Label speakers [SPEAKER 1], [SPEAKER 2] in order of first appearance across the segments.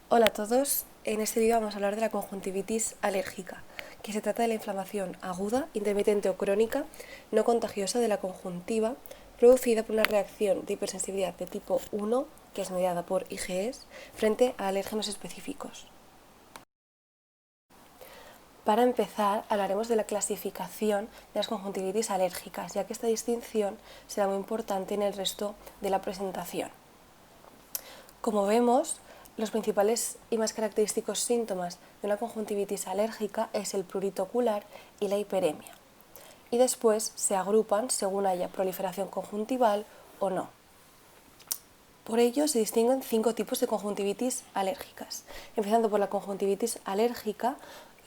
[SPEAKER 1] Hola a todos, en este vídeo vamos a hablar de la conjuntivitis alérgica, que se trata de la inflamación aguda, intermitente o crónica, no contagiosa de la conjuntiva, producida por una reacción de hipersensibilidad de tipo 1, que es mediada por IgEs, frente a alérgenos específicos. Para empezar, hablaremos de la clasificación de las conjuntivitis alérgicas, ya que esta distinción será muy importante en el resto de la presentación. Como vemos, los principales y más característicos síntomas de una conjuntivitis alérgica es el prurito ocular y la hiperemia. Y después se agrupan según haya proliferación conjuntival o no. Por ello se distinguen 5 tipos de conjuntivitis alérgicas, empezando por la conjuntivitis alérgica,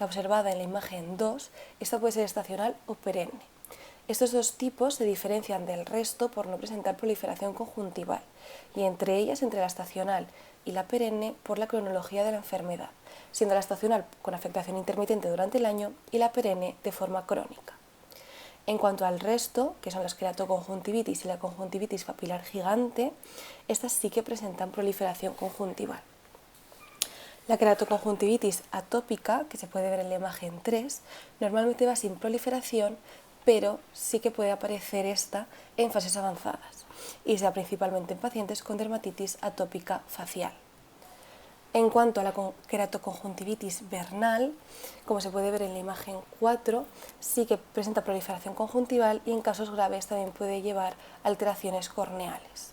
[SPEAKER 1] la observada en la imagen 2, esta puede ser estacional o perenne. Estos dos tipos se diferencian del resto por no presentar proliferación conjuntival, y entre ellas, entre la estacional y la perenne, por la cronología de la enfermedad, siendo la estacional con afectación intermitente durante el año y la perenne de forma crónica. En cuanto al resto, que son las queratoconjuntivitis y la conjuntivitis papilar gigante, estas sí que presentan proliferación conjuntival. La queratoconjuntivitis atópica, que se puede ver en la imagen 3, normalmente va sin proliferación, pero sí que puede aparecer esta en fases avanzadas y se da principalmente en pacientes con dermatitis atópica facial. En cuanto a la queratoconjuntivitis vernal, como se puede ver en la imagen 4, sí que presenta proliferación conjuntival y en casos graves también puede llevar alteraciones corneales.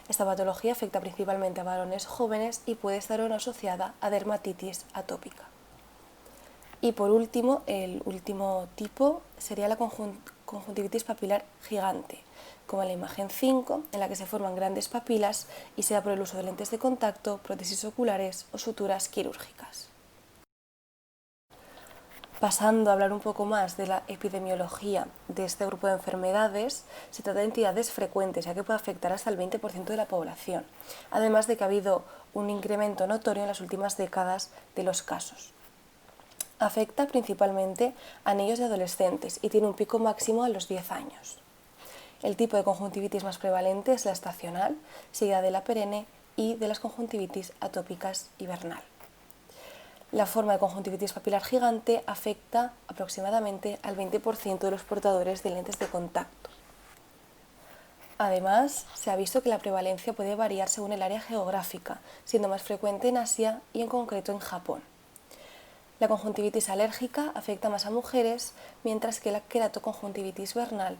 [SPEAKER 1] Esta patología afecta principalmente a varones jóvenes y puede estar o no asociada a dermatitis atópica. Y por último, el último tipo sería la conjuntivitis papilar gigante, como en la imagen 5, en la que se forman grandes papilas y se da por el uso de lentes de contacto, prótesis oculares o suturas quirúrgicas. Pasando a hablar un poco más de la epidemiología de este grupo de enfermedades, se trata de entidades frecuentes, ya que puede afectar hasta el 20% de la población, además de que ha habido un incremento notorio en las últimas décadas de los casos. Afecta principalmente a niños y adolescentes y tiene un pico máximo a los 10 años. El tipo de conjuntivitis más prevalente es la estacional, seguida de la perenne y de las conjuntivitis atópicas hibernal. La forma de conjuntivitis papilar gigante afecta aproximadamente al 20% de los portadores de lentes de contacto. Además, se ha visto que la prevalencia puede variar según el área geográfica, siendo más frecuente en Asia y en concreto en Japón. La conjuntivitis alérgica afecta más a mujeres, mientras que la queratoconjuntivitis vernal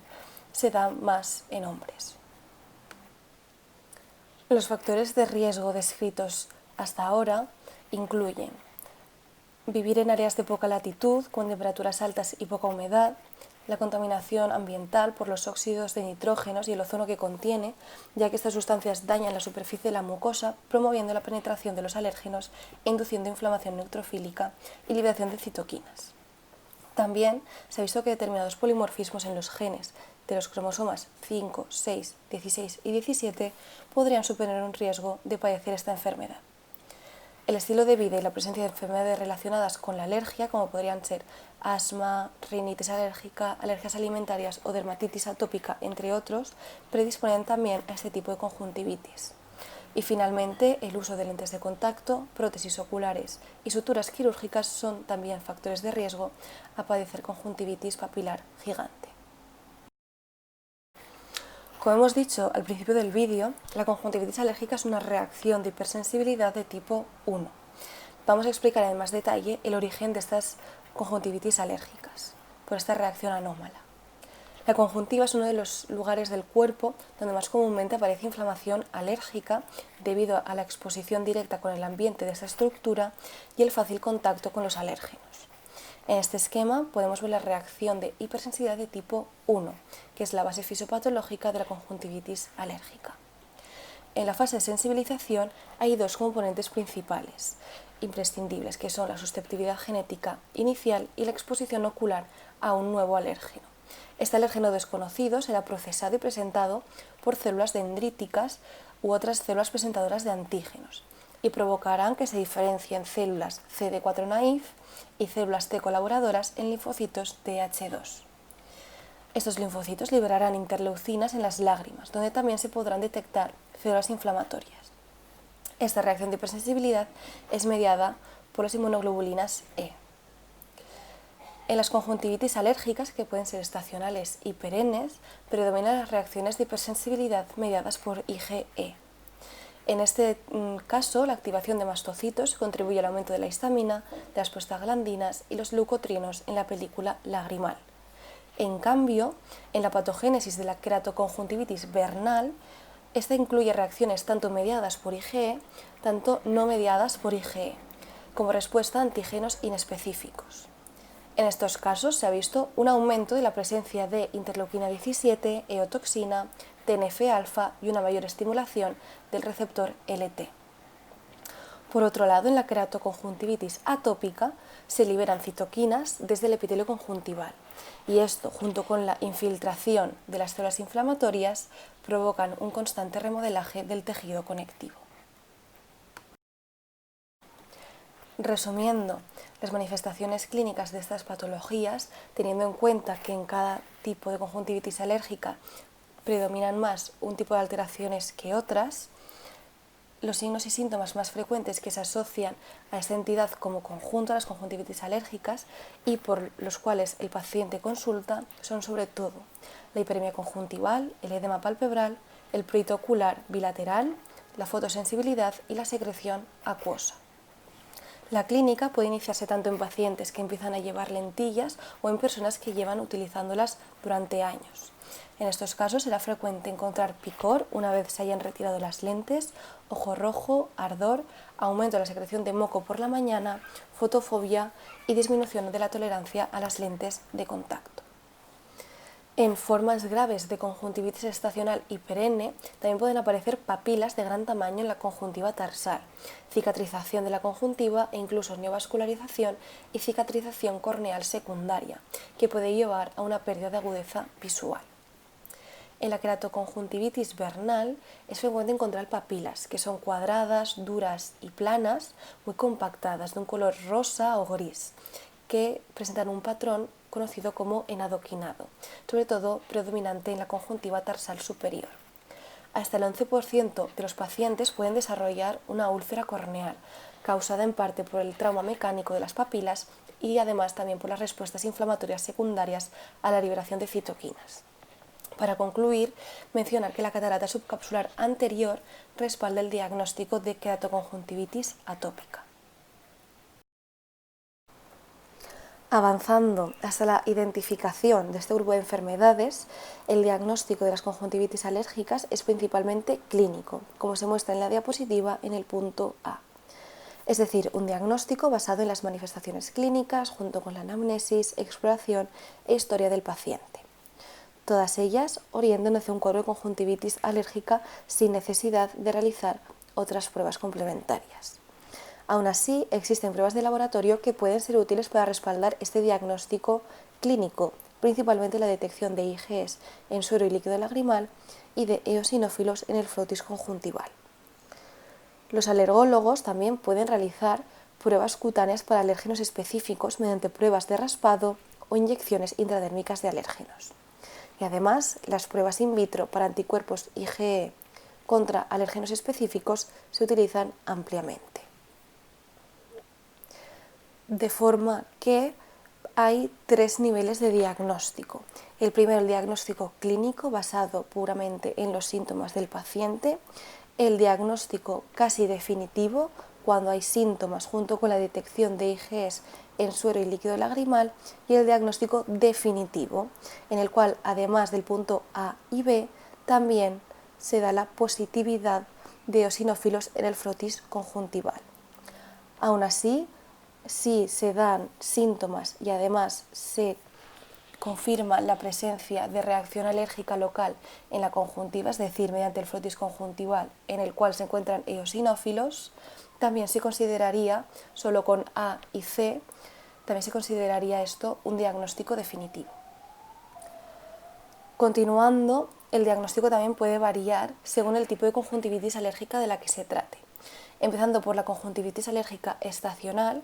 [SPEAKER 1] se da más en hombres. Los factores de riesgo descritos hasta ahora incluyen vivir en áreas de poca latitud, con temperaturas altas y poca humedad, la contaminación ambiental por los óxidos de nitrógenos y el ozono que contiene, ya que estas sustancias dañan la superficie de la mucosa, promoviendo la penetración de los alérgenos e induciendo inflamación neutrofílica y liberación de citoquinas. También se ha visto que determinados polimorfismos en los genes de los cromosomas 5, 6, 16 y 17 podrían suponer un riesgo de padecer esta enfermedad. El estilo de vida y la presencia de enfermedades relacionadas con la alergia, como podrían ser asma, rinitis alérgica, alergias alimentarias o dermatitis atópica, entre otros, predisponen también a este tipo de conjuntivitis. Y finalmente, el uso de lentes de contacto, prótesis oculares y suturas quirúrgicas son también factores de riesgo a padecer conjuntivitis papilar gigante. Como hemos dicho al principio del vídeo, la conjuntivitis alérgica es una reacción de hipersensibilidad de tipo 1. Vamos a explicar en más detalle el origen de estas conjuntivitis alérgicas, por esta reacción anómala. La conjuntiva es uno de los lugares del cuerpo donde más comúnmente aparece inflamación alérgica debido a la exposición directa con el ambiente de esta estructura y el fácil contacto con los alérgenos. En este esquema podemos ver la reacción de hipersensibilidad de tipo 1, que es la base fisiopatológica de la conjuntivitis alérgica. En la fase de sensibilización hay dos componentes principales, imprescindibles, que son la susceptibilidad genética inicial y la exposición ocular a un nuevo alérgeno. Este alérgeno desconocido será procesado y presentado por células dendríticas u otras células presentadoras de antígenos y provocarán que se diferencien células CD4 naïf y células T colaboradoras en linfocitos Th2. Estos linfocitos liberarán interleucinas en las lágrimas, donde también se podrán detectar células inflamatorias. Esta reacción de hipersensibilidad es mediada por las inmunoglobulinas E. En las conjuntivitis alérgicas, que pueden ser estacionales y perennes, predominan las reacciones de hipersensibilidad mediadas por IgE. En este caso, la activación de mastocitos contribuye al aumento de la histamina, de las prostaglandinas y los leucotrienos en la película lagrimal. En cambio, en la patogénesis de la queratoconjuntivitis vernal, esta incluye reacciones tanto mediadas por IgE, tanto no mediadas por IgE, como respuesta a antígenos inespecíficos. En estos casos se ha visto un aumento de la presencia de interleuquina 17, eotoxina, TNF-alfa y una mayor estimulación del receptor LT. Por otro lado, en la queratoconjuntivitis atópica se liberan citoquinas desde el epitelio conjuntival y esto, junto con la infiltración de las células inflamatorias, provocan un constante remodelaje del tejido conectivo. Resumiendo, las manifestaciones clínicas de estas patologías, teniendo en cuenta que en cada tipo de conjuntivitis alérgica predominan más un tipo de alteraciones que otras, los signos y síntomas más frecuentes que se asocian a esta entidad como conjunto a las conjuntivitis alérgicas y por los cuales el paciente consulta son sobre todo la hiperemia conjuntival, el edema palpebral, el prurito ocular bilateral, la fotosensibilidad y la secreción acuosa. La clínica puede iniciarse tanto en pacientes que empiezan a llevar lentillas o en personas que llevan utilizándolas durante años. En estos casos será frecuente encontrar picor una vez se hayan retirado las lentes, ojo rojo, ardor, aumento de la secreción de moco por la mañana, fotofobia y disminución de la tolerancia a las lentes de contacto. En formas graves de conjuntivitis estacional y perenne también pueden aparecer papilas de gran tamaño en la conjuntiva tarsal, cicatrización de la conjuntiva e incluso neovascularización y cicatrización corneal secundaria, que puede llevar a una pérdida de agudeza visual. En la queratoconjuntivitis vernal es frecuente encontrar papilas, que son cuadradas, duras y planas, muy compactadas, de un color rosa o gris, que presentan un patrón conocido como enadoquinado, sobre todo predominante en la conjuntiva tarsal superior. Hasta el 11% de los pacientes pueden desarrollar una úlcera corneal, causada en parte por el trauma mecánico de las papilas y además también por las respuestas inflamatorias secundarias a la liberación de citoquinas. Para concluir, mencionar que la catarata subcapsular anterior respalda el diagnóstico de queratoconjuntivitis atópica. Avanzando hasta la identificación de este grupo de enfermedades, el diagnóstico de las conjuntivitis alérgicas es principalmente clínico, como se muestra en la diapositiva en el punto A. Es decir, un diagnóstico basado en las manifestaciones clínicas junto con la anamnesis, exploración e historia del paciente. Todas ellas orientan hacia un cuadro de conjuntivitis alérgica sin necesidad de realizar otras pruebas complementarias. Aún así, existen pruebas de laboratorio que pueden ser útiles para respaldar este diagnóstico clínico, principalmente la detección de IgEs en suero y líquido lagrimal y de eosinófilos en el frotis conjuntival. Los alergólogos también pueden realizar pruebas cutáneas para alérgenos específicos mediante pruebas de raspado o inyecciones intradérmicas de alérgenos. Y además, las pruebas in vitro para anticuerpos IgE contra alérgenos específicos se utilizan ampliamente. De forma que hay tres niveles de diagnóstico. El primero, el diagnóstico clínico, basado puramente en los síntomas del paciente. El diagnóstico casi definitivo, cuando hay síntomas junto con la detección de IgEs en suero y líquido lagrimal. Y el diagnóstico definitivo, en el cual, además del punto A y B, también se da la positividad de eosinófilos en el frotis conjuntival. Aún así, si se dan síntomas y además se confirma la presencia de reacción alérgica local en la conjuntiva, es decir, mediante el frotis conjuntival en el cual se encuentran eosinófilos, también se consideraría, solo con A y C, también se consideraría esto un diagnóstico definitivo. Continuando, el diagnóstico también puede variar según el tipo de conjuntivitis alérgica de la que se trate. Empezando por la conjuntivitis alérgica estacional,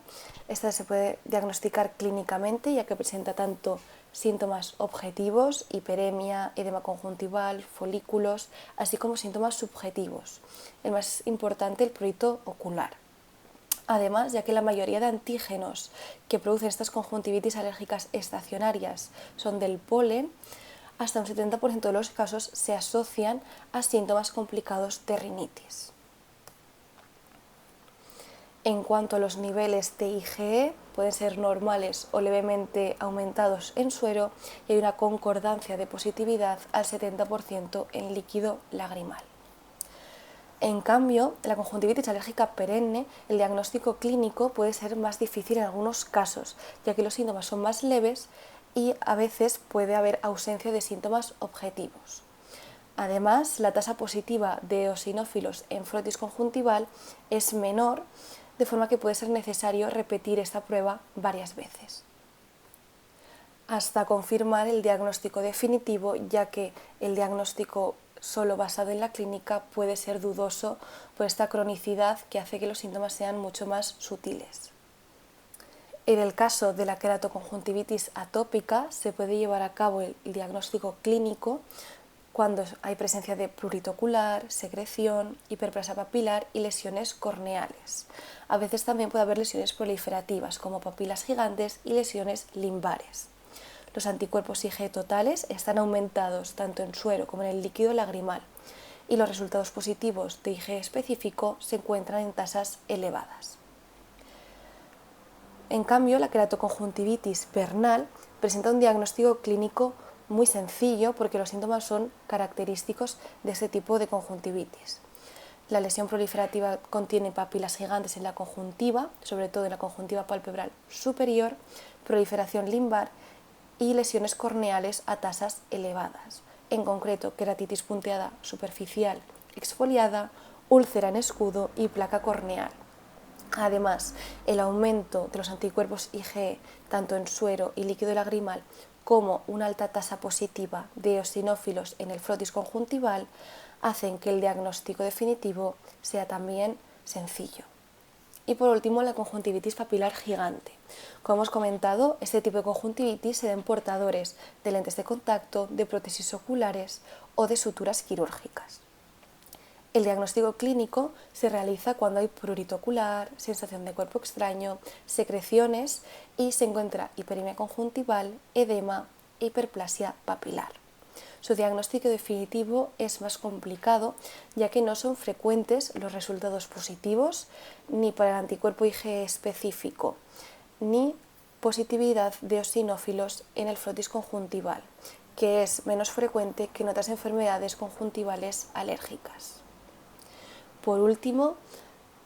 [SPEAKER 1] esta se puede diagnosticar clínicamente ya que presenta tanto síntomas objetivos, hiperemia, edema conjuntival, folículos, así como síntomas subjetivos. El más importante, el prurito ocular. Además, ya que la mayoría de antígenos que producen estas conjuntivitis alérgicas estacionarias son del polen, hasta un 70% de los casos se asocian a síntomas complicados de rinitis. En cuanto a los niveles de IgE, pueden ser normales o levemente aumentados en suero y hay una concordancia de positividad al 70% en líquido lagrimal. En cambio, la conjuntivitis alérgica perenne, el diagnóstico clínico puede ser más difícil en algunos casos, ya que los síntomas son más leves y a veces puede haber ausencia de síntomas objetivos. Además, la tasa positiva de eosinófilos en frotis conjuntival es menor, de forma que puede ser necesario repetir esta prueba varias veces hasta confirmar el diagnóstico definitivo, ya que el diagnóstico solo basado en la clínica puede ser dudoso por esta cronicidad que hace que los síntomas sean mucho más sutiles. En el caso de la queratoconjuntivitis atópica se puede llevar a cabo el diagnóstico clínico cuando hay presencia de prurito ocular, secreción, hiperplasia papilar y lesiones corneales. A veces también puede haber lesiones proliferativas como papilas gigantes y lesiones limbares. Los anticuerpos IgE totales están aumentados tanto en suero como en el líquido lagrimal y los resultados positivos de IgE específico se encuentran en tasas elevadas. En cambio, la queratoconjuntivitis vernal presenta un diagnóstico clínico muy sencillo porque los síntomas son característicos de este tipo de conjuntivitis. La lesión proliferativa contiene papilas gigantes en la conjuntiva, sobre todo en la conjuntiva palpebral superior, proliferación limbar y lesiones corneales a tasas elevadas, en concreto queratitis punteada superficial exfoliada, úlcera en escudo y placa corneal. Además, el aumento de los anticuerpos IgE tanto en suero y líquido lagrimal como una alta tasa positiva de eosinófilos en el frotis conjuntival hacen que el diagnóstico definitivo sea también sencillo. Y por último, la conjuntivitis papilar gigante. Como hemos comentado, este tipo de conjuntivitis se da en portadores de lentes de contacto, de prótesis oculares o de suturas quirúrgicas. El diagnóstico clínico se realiza cuando hay prurito ocular, sensación de cuerpo extraño, secreciones y se encuentra hiperemia conjuntival, edema e hiperplasia papilar. Su diagnóstico definitivo es más complicado, ya que no son frecuentes los resultados positivos ni para el anticuerpo IgE específico, ni positividad de eosinófilos en el frotis conjuntival, que es menos frecuente que en otras enfermedades conjuntivales alérgicas. Por último,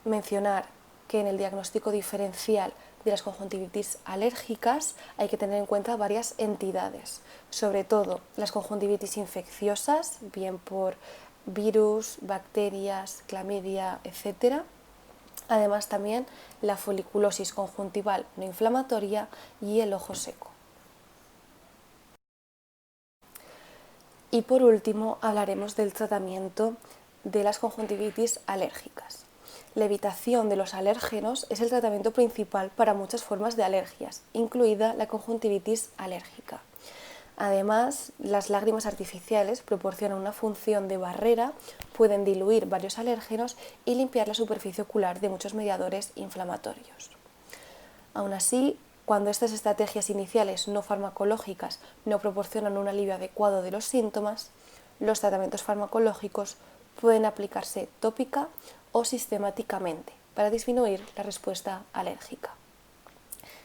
[SPEAKER 1] mencionar que en el diagnóstico diferencial de las conjuntivitis alérgicas hay que tener en cuenta varias entidades, sobre todo las conjuntivitis infecciosas, bien por virus, bacterias, clamidia, etc. Además también la foliculosis conjuntival no inflamatoria y el ojo seco. Y por último hablaremos del tratamiento de las conjuntivitis alérgicas. La evitación de los alérgenos es el tratamiento principal para muchas formas de alergias, incluida la conjuntivitis alérgica. Además, las lágrimas artificiales proporcionan una función de barrera, pueden diluir varios alérgenos y limpiar la superficie ocular de muchos mediadores inflamatorios. Aún así, cuando estas estrategias iniciales no farmacológicas no proporcionan un alivio adecuado de los síntomas, los tratamientos farmacológicos pueden aplicarse tópica o sistemáticamente para disminuir la respuesta alérgica.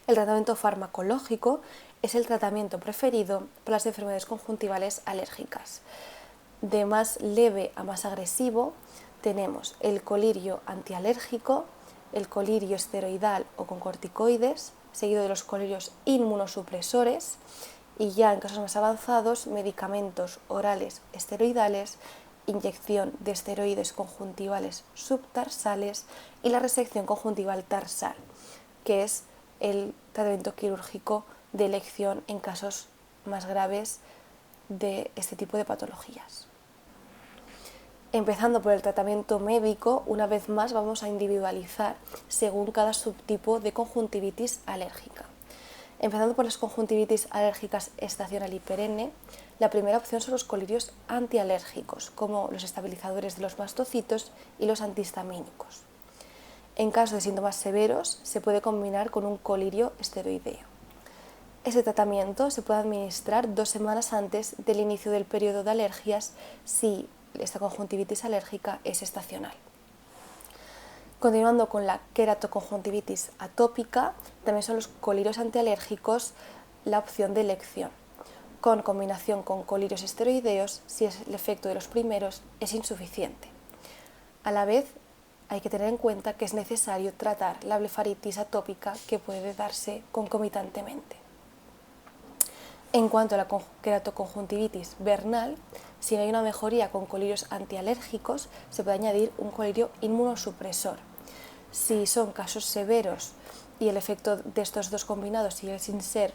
[SPEAKER 1] El tratamiento farmacológico es el tratamiento preferido para las enfermedades conjuntivales alérgicas. De más leve a más agresivo tenemos el colirio antialérgico, el colirio esteroidal o con corticoides, seguido de los colirios inmunosupresores y ya en casos más avanzados medicamentos orales esteroidales, inyección de esteroides conjuntivales subtarsales y la resección conjuntival tarsal, que es el tratamiento quirúrgico de elección en casos más graves de este tipo de patologías. Empezando por el tratamiento médico, una vez más vamos a individualizar según cada subtipo de conjuntivitis alérgica. Empezando por las conjuntivitis alérgicas estacional y perenne, la primera opción son los colirios antialérgicos, como los estabilizadores de los mastocitos y los antihistamínicos. En caso de síntomas severos, se puede combinar con un colirio esteroideo. Ese tratamiento se puede administrar 2 semanas antes del inicio del periodo de alergias si esta conjuntivitis alérgica es estacional. Continuando con la queratoconjuntivitis atópica, también son los colirios antialérgicos la opción de elección, con combinación con colirios esteroideos si el efecto de los primeros es insuficiente. A la vez, hay que tener en cuenta que es necesario tratar la blefaritis atópica que puede darse concomitantemente. En cuanto a la queratoconjuntivitis vernal, si no hay una mejoría con colirios antialérgicos, se puede añadir un colirio inmunosupresor. Si son casos severos y el efecto de estos dos combinados sigue sin ser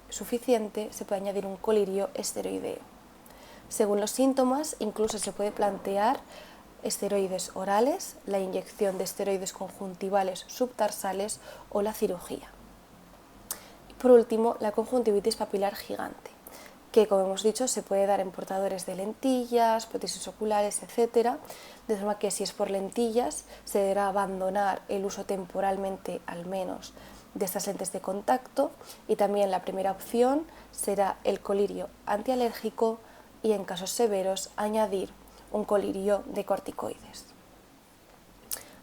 [SPEAKER 1] suficiente, se puede añadir un colirio esteroideo. Según los síntomas, incluso se puede plantear esteroides orales, la inyección de esteroides conjuntivales subtarsales o la cirugía. Y por último, la conjuntivitis papilar gigante, que como hemos dicho se puede dar en portadores de lentillas, prótesis oculares, etc. De forma que si es por lentillas se deberá abandonar el uso temporalmente al menos de estas lentes de contacto, y también la primera opción será el colirio antialérgico y en casos severos añadir un colirio de corticoides.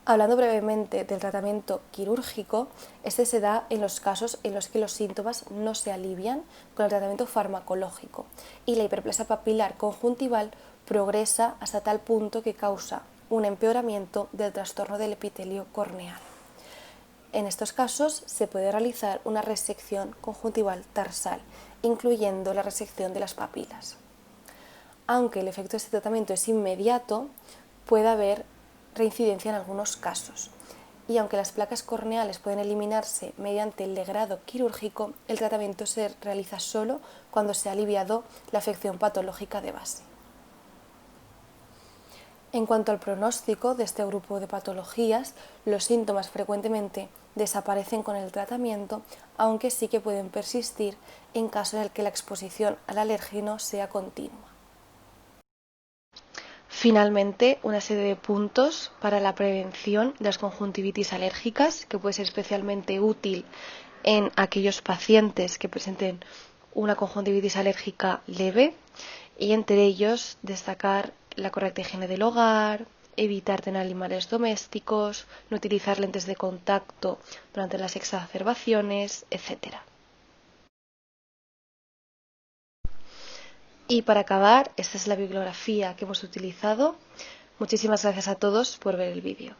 [SPEAKER 1] Hablando brevemente del tratamiento quirúrgico, este se da en los casos en los que los síntomas no se alivian con el tratamiento farmacológico y la hiperplasia papilar conjuntival progresa hasta tal punto que causa un empeoramiento del trastorno del epitelio corneal. En estos casos se puede realizar una resección conjuntival tarsal, incluyendo la resección de las papilas. Aunque el efecto de este tratamiento es inmediato, puede haber reincidencia en algunos casos. Y aunque las placas corneales pueden eliminarse mediante el legrado quirúrgico, el tratamiento se realiza solo cuando se ha aliviado la afección patológica de base. En cuanto al pronóstico de este grupo de patologías, los síntomas frecuentemente desaparecen con el tratamiento, aunque sí que pueden persistir en caso en el que la exposición al alérgeno sea continua. Finalmente, una serie de puntos para la prevención de las conjuntivitis alérgicas, que puede ser especialmente útil en aquellos pacientes que presenten una conjuntivitis alérgica leve, y entre ellos destacar la correcta higiene del hogar, evitar tener animales domésticos, no utilizar lentes de contacto durante las exacerbaciones, etc. Y para acabar, esta es la bibliografía que hemos utilizado. Muchísimas gracias a todos por ver el vídeo.